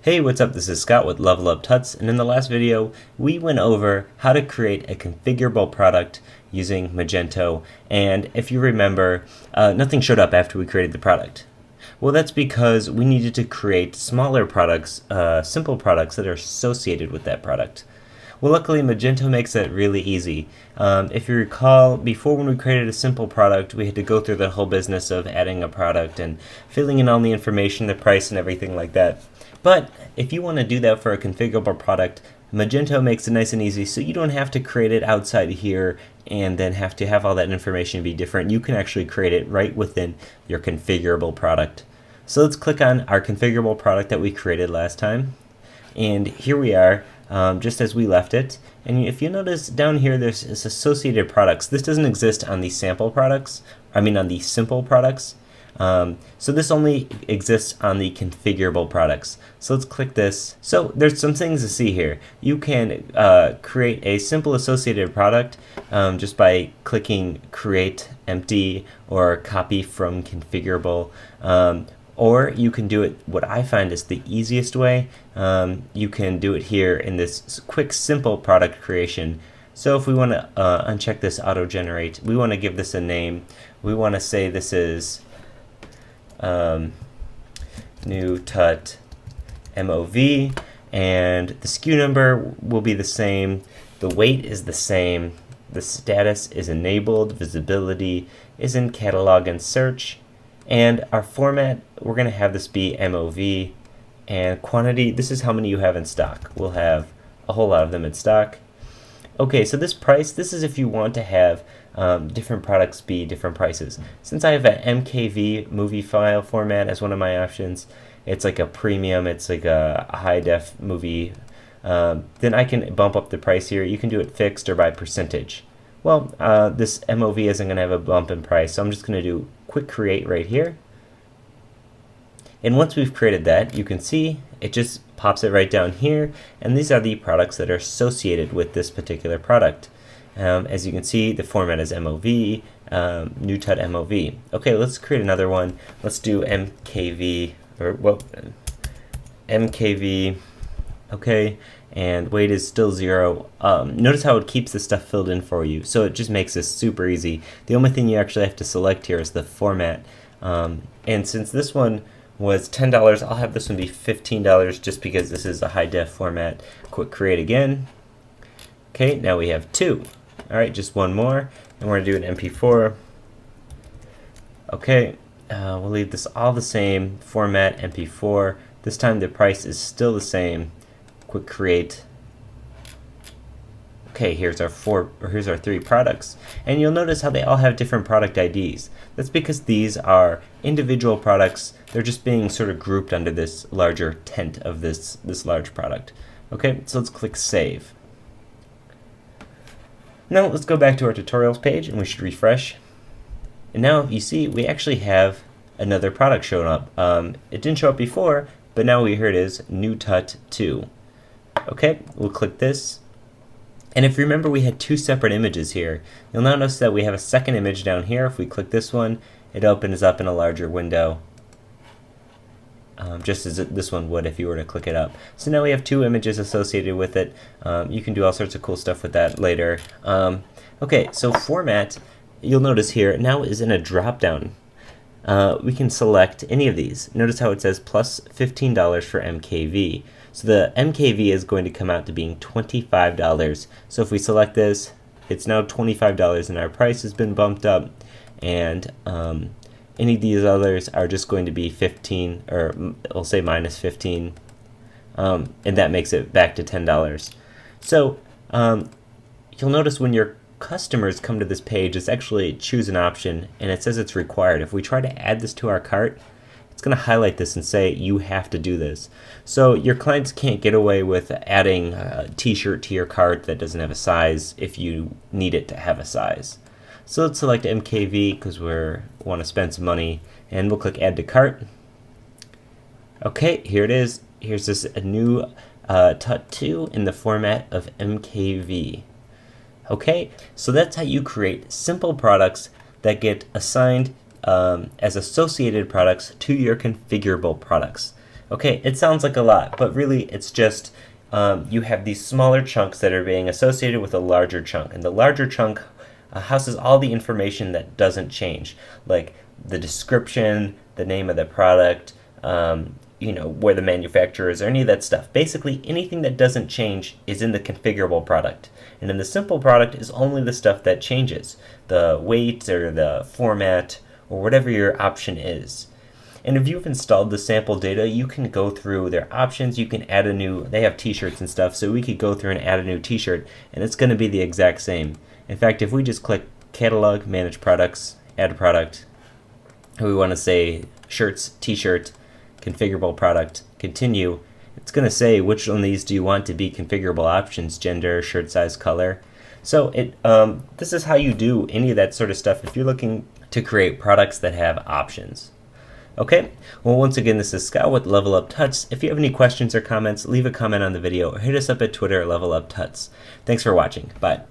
Hey, what's up? This is Scott with Level Up Tuts, and in the last video, we went over how to create a configurable product using Magento, and if you remember, nothing showed up after we created the product. Well, that's because we needed to create smaller products, simple products that are associated with that product. Well, luckily, Magento makes that really easy. If you recall, before when we created a simple product, we had to go through the whole business of adding a product and filling in all the information, the price, and everything like that. But if you want to do that for a configurable product, Magento makes it nice and easy, so you don't have to create it outside here and then have to have all that information be different. You can actually create it right within your configurable product. So let's click on our configurable product that we created last time. And here we are, just as we left it. And if you notice down here, there's this associated products. This doesn't exist on the sample products, on the simple products. So this only exists on the configurable products. So let's click this. So there's some things to see here. You can create a simple associated product just by clicking create empty or copy from configurable. Or you can do it, what I find is the easiest way. You can do it here in this quick, simple product creation. So if we want to uncheck this auto generate, we want to give this a name. We want to say this is new tut MOV, and the SKU number will be the same, the weight is the same, the status is enabled, visibility is in catalog and search, and our format, we're going to have this be MOV, and quantity, this is how many you have in stock. We'll have a whole lot of them in stock. Okay, so this price, this is if you want to have different products be different prices. Since I have an MKV movie file format as one of my options, it's like a premium, it's like a high def movie, then I can bump up the price here. You can do it fixed or by percentage. Well, this MOV isn't going to have a bump in price, so I'm just going to do quick create right here. And once we've created that, you can see it just pops it right down here, and these are the products that are associated with this particular product. As you can see, the format is MOV, new tut MOV. Okay, let's create another one. Let's do MKV, MKV, okay, and weight is still 0. Notice how it keeps the stuff filled in for you, so it just makes this super easy. The only thing you actually have to select here is the format, and since this one was $10, I'll have this one be $15 just because this is a high def format. Quick create again. Okay, now we have 2. Alright, just one more, and we're going to do an MP4. Okay, we'll leave this all the same, format MP4. This time the price is still the same. Quick create. Okay, here's our 3 products, and you'll notice how they all have different product IDs. That's because these are individual products. They're just being sort of grouped under this larger tent of this large product. Okay, so let's click save. Now let's go back to our tutorials page, and we should refresh. And now you see we actually have another product showing up. It didn't show up before, but now here it is, new tut 2. Okay, we'll click this. And if you remember, we had 2 separate images here. You'll now notice that we have a second image down here. If we click this one, it opens up in a larger window, just as this one would if you were to click it up. So now we have 2 images associated with it. You can do all sorts of cool stuff with that later. Okay, so format, you'll notice here, now is in a drop-down. We can select any of these. Notice how it says plus $15 for MKV. So the MKV is going to come out to being $25. So if we select this, it's now $25 and our price has been bumped up. And any of these others are just going to be 15, or we'll say minus 15. And that makes it back to $10. So you'll notice when your customers come to this page, it's actually choose an option, and it says it's required. If we try to add this to our cart, it's going to highlight this and say you have to do this. So your clients can't get away with adding a t-shirt to your cart that doesn't have a size if you need it to have a size. So let's select MKV because we want to spend some money, and we'll click add to cart. Okay, here it is. Here's this a new tut 2 in the format of MKV. Okay, so that's how you create simple products that get assigned as associated products to your configurable products. Okay, it sounds like a lot, but really it's just you have these smaller chunks that are being associated with a larger chunk, and the larger chunk houses all the information that doesn't change, like the description, the name of the product, where the manufacturer is, or any of that stuff. Basically, anything that doesn't change is in the configurable product. And in the simple product is only the stuff that changes, the weight or the format or whatever your option is. And if you've installed the sample data, you can go through their options. You can add a new, they have t-shirts and stuff, so we could go through and add a new t-shirt, and it's going to be the exact same. In fact, if we just click Catalog, Manage Products, Add Product, we want to say Shirts, T-shirt, Configurable Product, Continue, it's going to say which one of these do you want to be configurable options, gender, shirt size, color. So this is how you do any of that sort of stuff if you're looking to create products that have options. Okay, well, once again, this is Scott with Level Up Tuts. If you have any questions or comments, leave a comment on the video or hit us up at Twitter at Level Up Tuts. Thanks for watching. Bye.